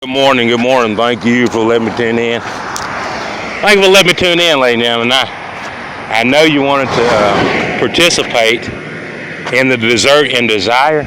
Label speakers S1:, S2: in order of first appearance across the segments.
S1: Good morning, good morning. Thank you for letting me tune in. Thank you for letting me tune in, ladies and gentlemen. I know you wanted to participate in the dessert and desire.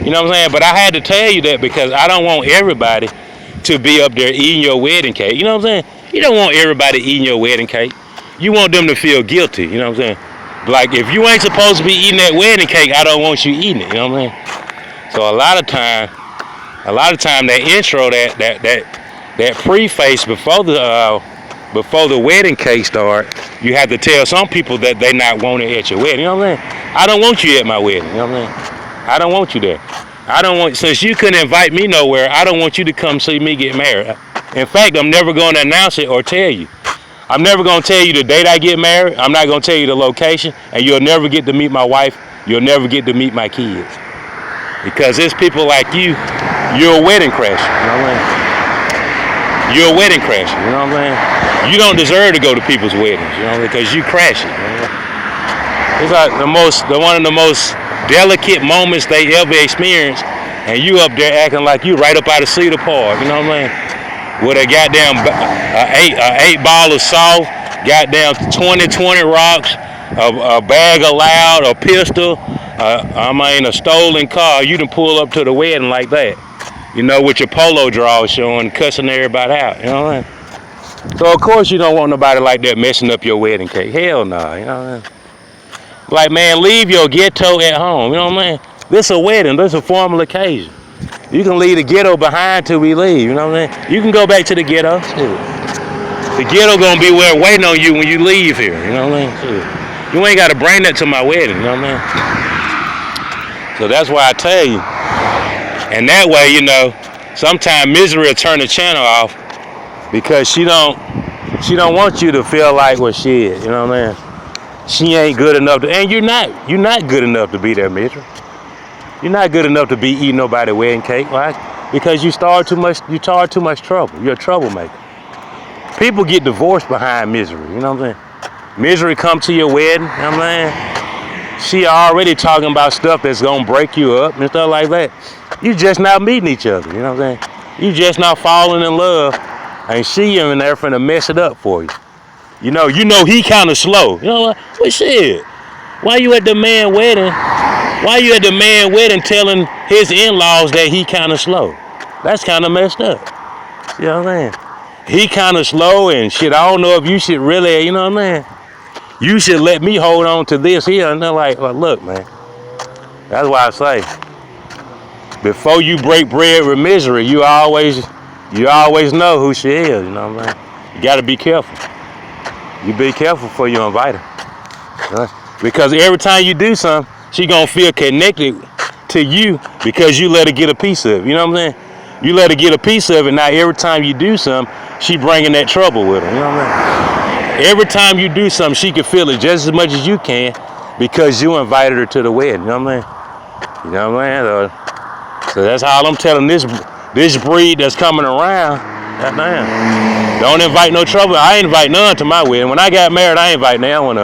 S1: You know what I'm saying? But I had to tell you that because I don't want everybody to be up there eating your wedding cake. You know what I'm saying? You don't want everybody eating your wedding cake. You want them to feel guilty. You know what I'm saying? Like if you ain't supposed to be eating that wedding cake, I don't want you eating it. You know what I'm saying? So a lot of time that intro, that preface before the wedding cake start, you have to tell some people that they not wanted at your wedding. You know what I'm saying? I don't want you at my wedding. You know what I'm saying? I don't want you there. I don't want, since you couldn't invite me nowhere, I don't want you to come see me get married. In fact, I'm never going to announce it or tell you. I'm never going to tell you the date I get married. I'm not going to tell you the location, and you'll never get to meet my wife. You'll never get to meet my kids. Because it's people like you, you're a wedding crasher. You know what I'm saying? You're a wedding crasher. You know what I'm saying? You don't deserve to go to people's weddings, you know, because you crash it. You know? It's like one of the most delicate moments they ever experience, and you up there acting like you right up out of Cedar Park. You know what I'm saying? With a goddamn eight ball of salt, goddamn 20 rocks, a bag of loud, a pistol, a stolen car. You done pull up to the wedding like that, you know, with your polo drawers showing, cussing everybody out. You know what I mean? So of course you don't want nobody like that messing up your wedding cake. Hell no. You know what I mean? Like, man, leave your ghetto at home. You know what I mean? This a wedding. This a formal occasion. You can leave the ghetto behind till we leave. You know what I mean? You can go back to the ghetto. Shit. The ghetto gonna be waiting on you when you leave here. You know what I mean? Shit. You ain't gotta bring that to my wedding. You know what I mean? So that's why I tell you. And that way, you know, sometimes Misery will turn the channel off because she don't want you to feel like what she is. You know what I mean? She ain't good enough to, and you're not good enough to be there, Misery. You're not good enough to be eating nobody's wedding cake. Why? Because you start too much trouble. You're a troublemaker. People get divorced behind Misery. You know what I'm saying? Misery come to your wedding. You know what I'm saying? She already talking about stuff that's gonna break you up and stuff like that. You just not meeting each other. You know what I'm saying? You just not falling in love, and she in there finna mess it up for you. You know he kind of slow. You know what? Well, shit. Why you at the man wedding? Why you at the man wedding telling his in-laws that he kind of slow? That's kind of messed up. You know what I'm saying? He kind of slow and shit. I don't know if you should really, you know what I'm saying? You should let me hold on to this here. And they're like, well, look, man. That's why I say, before you break bread with Misery, you always know who she is. You know what I'm saying? You got to be careful. You be careful before you invite her. Because every time you do something, she gonna feel connected to you because you let her get a piece of it. You know what I'm saying? You let her get a piece of it. Now every time you do something, she bringing that trouble with her. You know what I mean? Every time you do something, she can feel it just as much as you can because you invited her to the wedding. You know what I mean? You know what I mean? So that's how I'm telling this breed that's coming around. Goddamn. Don't invite no trouble. I ain't invite none to my wedding. When I got married, I ain't invite none.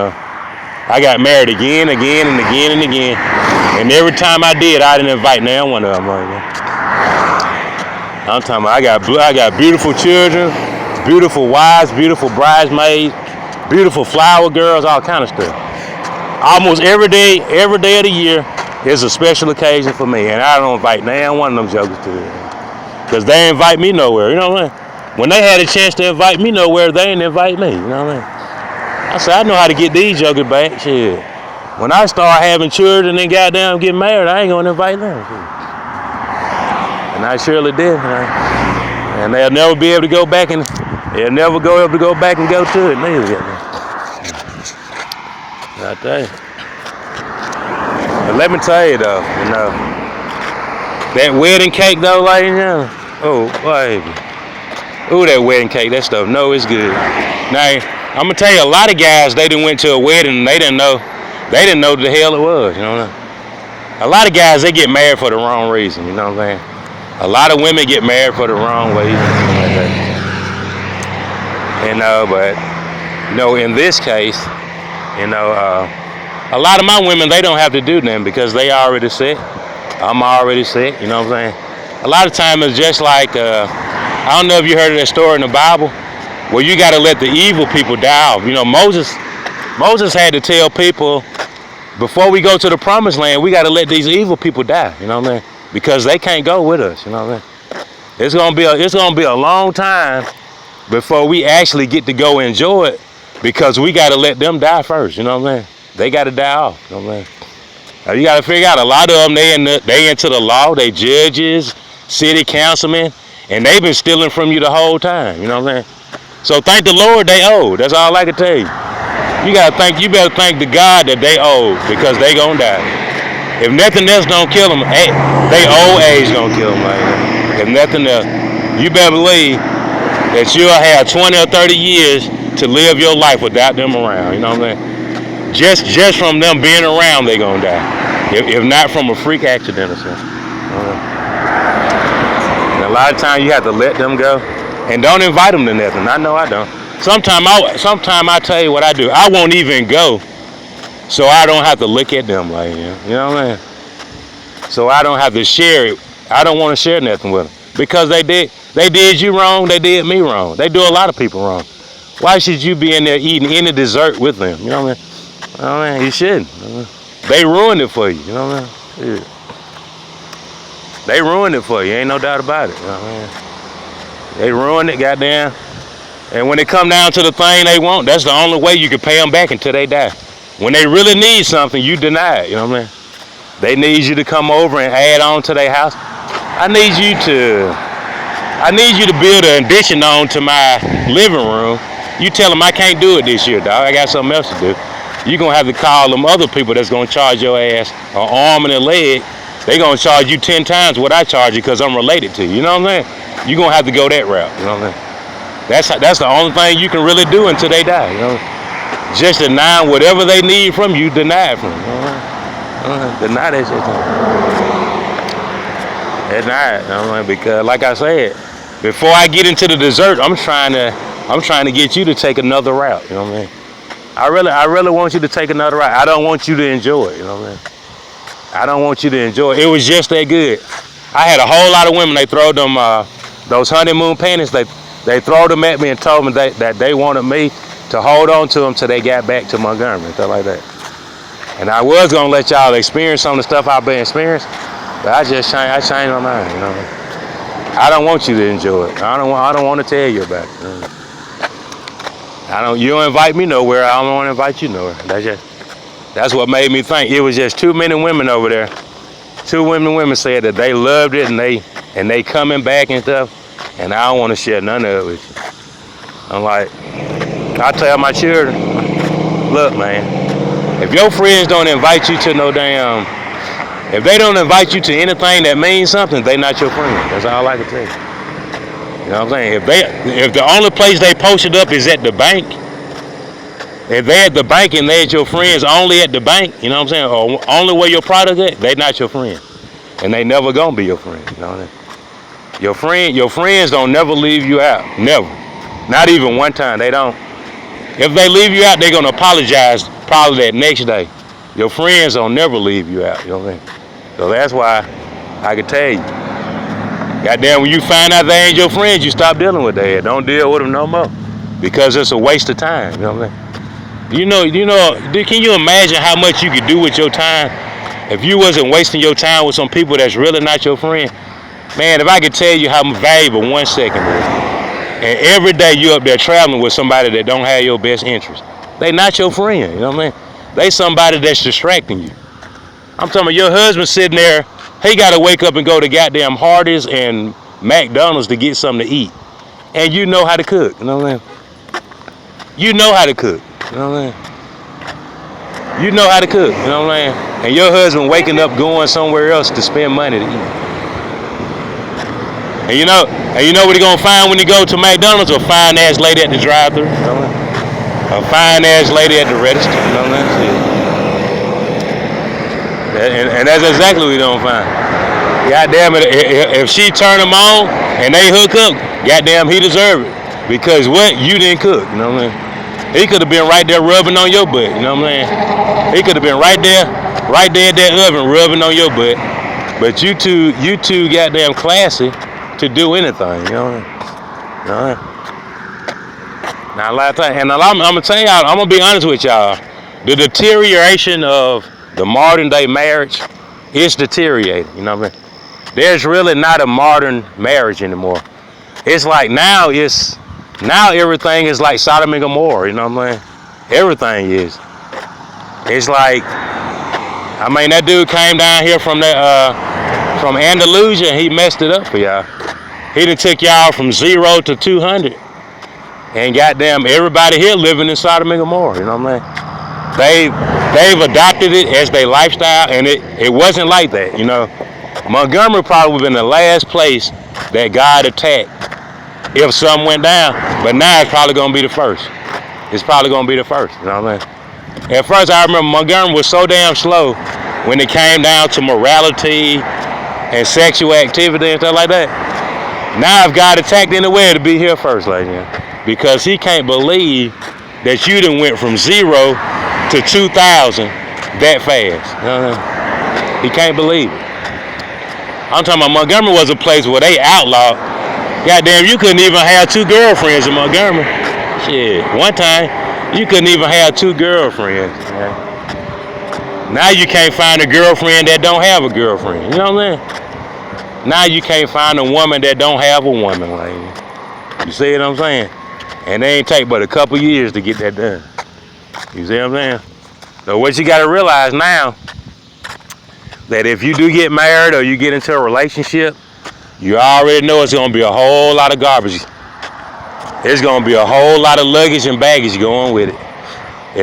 S1: I got married again. And every time I did, I didn't invite now one of them. I'm talking about I got beautiful children, beautiful wives, beautiful bridesmaids, beautiful flower girls, all kind of stuff. Almost every day of the year is a special occasion for me, and I don't invite now one of them jokers to it. Because they invite me nowhere, you know what I mean? When they had a chance to invite me nowhere, they didn't invite me, you know what I mean? I said, I know how to get these jokers back. Shit. When I start having children and goddamn get married, I ain't gonna invite them. Shit. And I surely did. And they'll never be able to go back and they'll never go able to go back and go to it neither. I tell you. But let me tell you though, you know, that wedding cake though, ladies and gentlemen. Oh, baby. Ooh, that wedding cake, that stuff. No, it's good. Now, I'm gonna tell you, a lot of guys, they done went to a wedding and they didn't know what the hell it was, you know what I mean? A lot of guys, they get married for the wrong reason, you know what I'm saying? A lot of women get married for the wrong reason, like that. You know, but, you know, in this case, you know, a lot of my women, they don't have to do nothing because they already set. I'm already set, you know what I'm saying? A lot of times it's just like, I don't know if you heard of that story in the Bible where you got to let the evil people die off. You know, Moses had to tell people, before we go to the promised land, we got to let these evil people die. You know what I mean? Because they can't go with us. You know what I mean? It's gonna be a long time before we actually get to go enjoy it, because we got to let them die first. You know what I mean? They got to die off. You know what I mean? Now you got to figure out, a lot of them, they into the law. They judges, city councilmen, and they've been stealing from you the whole time. You know what I'm saying? So thank the Lord they owe. That's all I can tell you. You better thank the God that they owe, because they gonna die. If nothing else don't kill them, they old age gonna kill them. Like, if nothing else, you better believe that you'll have 20 or 30 years to live your life without them around. You know what I'm saying? Just from them being around, they gonna die. If not from a freak accident or something. And a lot of times you have to let them go, and don't invite them to nothing. I know I don't. Sometime I tell you what I do. I won't even go, so I don't have to look at them like, you know what I mean? So I don't have to share it. I don't want to share nothing with them, because they did you wrong. They did me wrong. They do a lot of people wrong. Why should you be in there eating any dessert with them? You know what I mean? I mean, you shouldn't. They ruined it for you. You know what I mean? Yeah. They ruined it for you. Ain't no doubt about it. You know what I mean? They ruined it, goddamn. And when it come down to the thing they want, that's the only way you can pay them back until they die. When they really need something, you deny it. You know what I mean? They need you to come over and add on to their house. I need you to build an addition on to my living room. You tell them I can't do it this year, dog. I got something else to do. You're going to have to call them other people that's going to charge your ass an arm and a leg. They're going to charge you 10 times what I charge you, because I'm related to you. You know what I'm saying? You're going to have to go that route. You know what I'm saying? That's the only thing you can really do until they die. You know? Just deny whatever they need from you, deny it from them. You know? Deny that shit. Deny it. You know? Because like I said, before I get into the dessert, I'm trying to get you to take another route. You know what I mean? I really want you to take another route. I don't want you to enjoy it. You know what I mean? I don't want you to enjoy it. It was just that good. I had a whole lot of women. They throw them those honeymoon panties. They throw them at me and told me that they wanted me to hold on to them till they got back to Montgomery and stuff like that. And I was gonna let y'all experience some of the stuff I've been experiencing, but I changed my mind. You know, I don't want you to enjoy it. I don't want to tell you about it. You don't invite me nowhere. I don't want to invite you nowhere. That's what made me think. It was just too many women over there. Too many women said that they loved it and they coming back and stuff. And I don't want to share none of it with you. I'm like, I tell my children, look, man, if your friends don't invite you to if they don't invite you to anything that means something, they not your friend. That's all I can tell you. You know what I'm saying? If the only place they posted up is at the bank, if they're at the bank and they're your friends only at the bank, you know what I'm saying, or only where your product at, they not your friend. And they never gonna be your friend. You know what I mean? Your friends don't never leave you out. Never. Not even one time. They don't. If they leave you out, they're gonna apologize probably that next day. Your friends don't never leave you out. You know what I mean? So that's why I can tell you. Goddamn, when you find out they ain't your friends, you stop dealing with them. Don't deal with them no more. Because it's a waste of time. You know what I mean? Can you imagine how much you could do with your time if you wasn't wasting your time with some people that's really not your friend? Man, if I could tell you how valuable 1 second is, and every day you up there traveling with somebody that don't have your best interest, they not your friend. You know what I mean? They somebody that's distracting you. I'm talking about your husband sitting there, he got to wake up and go to goddamn Hardee's and McDonald's to get something to eat. And you know how to cook, you know what I mean? You know how to cook, you know what I mean? You know how to cook, you know what I mean? And your husband waking up going somewhere else to spend money to eat. And you know what he gonna find when he go to McDonald's? A fine ass lady at the drive-thru, you know what I mean? A fine ass lady at the register, you know what I mean? And that's exactly what we don't find. Goddamn it, if she turn him on and they hook up, goddamn he deserve it. Because what? You didn't cook, you know what I mean? He could have been right there rubbing on your butt, you know what I'm saying? He could have been right there at that oven rubbing on your butt. But you two goddamn classy to do anything, you know what I mean? Now, a lot of times, and I'm gonna tell y'all, I'm gonna be honest with y'all. The deterioration of the modern day marriage is deteriorating. You know what I mean? There's really not a modern marriage anymore. It's like now everything is like Sodom and Gomorrah. You know what I'm saying? Everything is. It's like, I mean, that dude came down here from Andalusia and he messed it up for y'all. He done took y'all from 0 to 200. And goddamn, everybody here living in Sodom and Gomorrah, you know what I mean? They've adopted it as their lifestyle, and it wasn't like that, you know. Montgomery probably would have been the last place that God attacked if something went down, but now it's probably gonna be the first. It's probably gonna be the first, you know what I mean? At first, I remember Montgomery was so damn slow when it came down to morality and sexual activity and stuff like that. Now if God attacked anywhere, to be here first, like that. Because he can't believe that you done went from 0 to 2,000 that fast. He can't believe it. I'm talking about Montgomery was a place where they outlawed. Goddamn, you couldn't even have 2 girlfriends in Montgomery. Shit, one time you couldn't even have 2 girlfriends. Now you can't find a girlfriend that don't have a girlfriend. You know what I'm saying? Now you can't find a woman that don't have a woman, lady. You see what I'm saying? And they ain't take but a couple years to get that done. You see what I'm saying? So what you got to realize now, that if you do get married or you get into a relationship, you already know it's going to be a whole lot of garbage. There's going to be a whole lot of luggage and baggage going with it.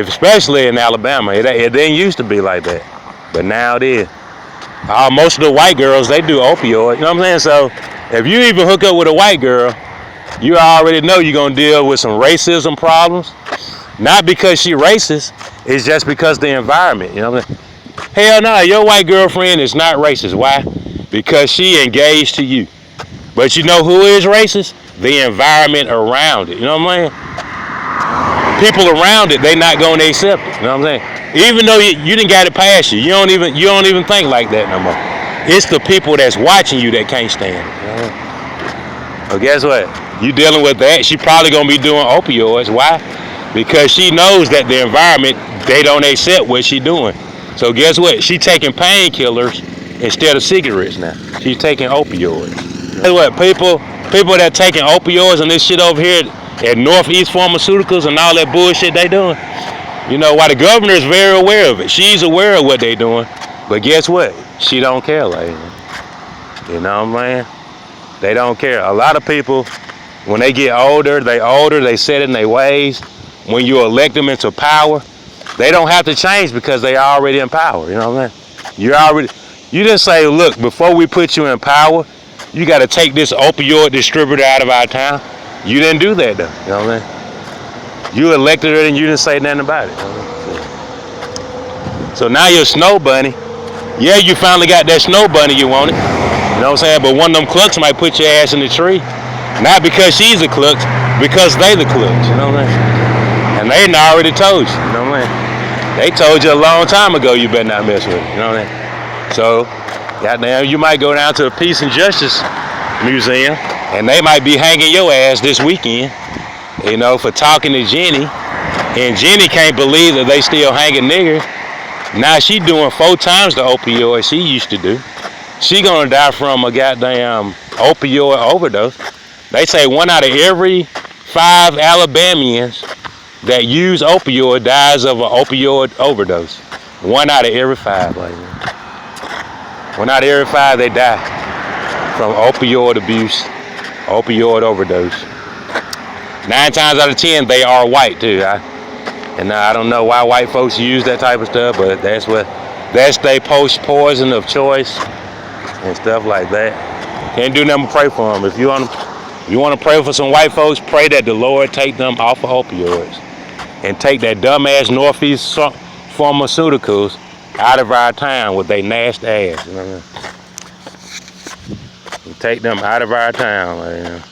S1: Especially in Alabama. It didn't used to be like that. But now it is. Most of the white girls, they do opioids. You know what I'm saying? So if you even hook up with a white girl, you already know you're going to deal with some racism problems. Not because she racist, it's just because the environment, you know what I mean? Hell no, your white girlfriend is not racist. Why? Because she engaged to you. But you know who is racist? The environment around it, you know what I'm saying? People around it, they not going to accept it, you know what I'm saying? Even though you didn't got it past you, you don't even think like that no more. It's the people that's watching you that can't stand it, you know what I mean? Well, guess what? You dealing with that, she probably gonna be doing opioids. Why? Because she knows that the environment, they don't accept what she doing. So guess what? She taking painkillers instead of cigarettes now. She's taking opioids. Guess what? People that taking opioids and this shit over here at Northeast Pharmaceuticals and all that bullshit they doing. You know, why the governor is very aware of it. She's aware of what they doing. But guess what? She don't care, lady. You know what I'm saying? They don't care. A lot of people, when they get older, they set in their ways. When you elect them into power, they don't have to change because they are already in power. You know what I'm saying? You just say, look, before we put you in power, you got to take this opioid distributor out of our town. You didn't do that though. You know what I'm saying? You elected her and you didn't say nothing about it. You know? So now you're Snow Bunny. Yeah, you finally got that Snow Bunny you wanted. You know what I'm saying? But one of them clucks might put your ass in the tree. Not because she's a cluck, because they the clucks, you know what I'm saying? And they already told you, you know what I'm saying? They told you a long time ago you better not mess with it, you know what I'm saying? So, goddamn, you might go down to the Peace and Justice Museum, and they might be hanging your ass this weekend, you know, for talking to Jenny. And Jenny can't believe that they still hanging niggers. Now she doing 4 times the opioid she used to do. She gonna die from a goddamn opioid overdose. They say 1 out of every 5 Alabamians that use opioid dies of an opioid overdose. 1 out of every 5, like that. 1 out of every 5 they die from opioid abuse, opioid overdose. 9 times out of 10 they are white too. And I don't know why white folks use that type of stuff, but that's their poison of choice and stuff like that. Can't do nothing but pray for them. If you want to pray for some white folks, pray that the Lord take them off of opioids and take that dumbass Northeast Pharmaceuticals out of our town with their nasty ass. You know what I mean? Take them out of our town. Like, you know.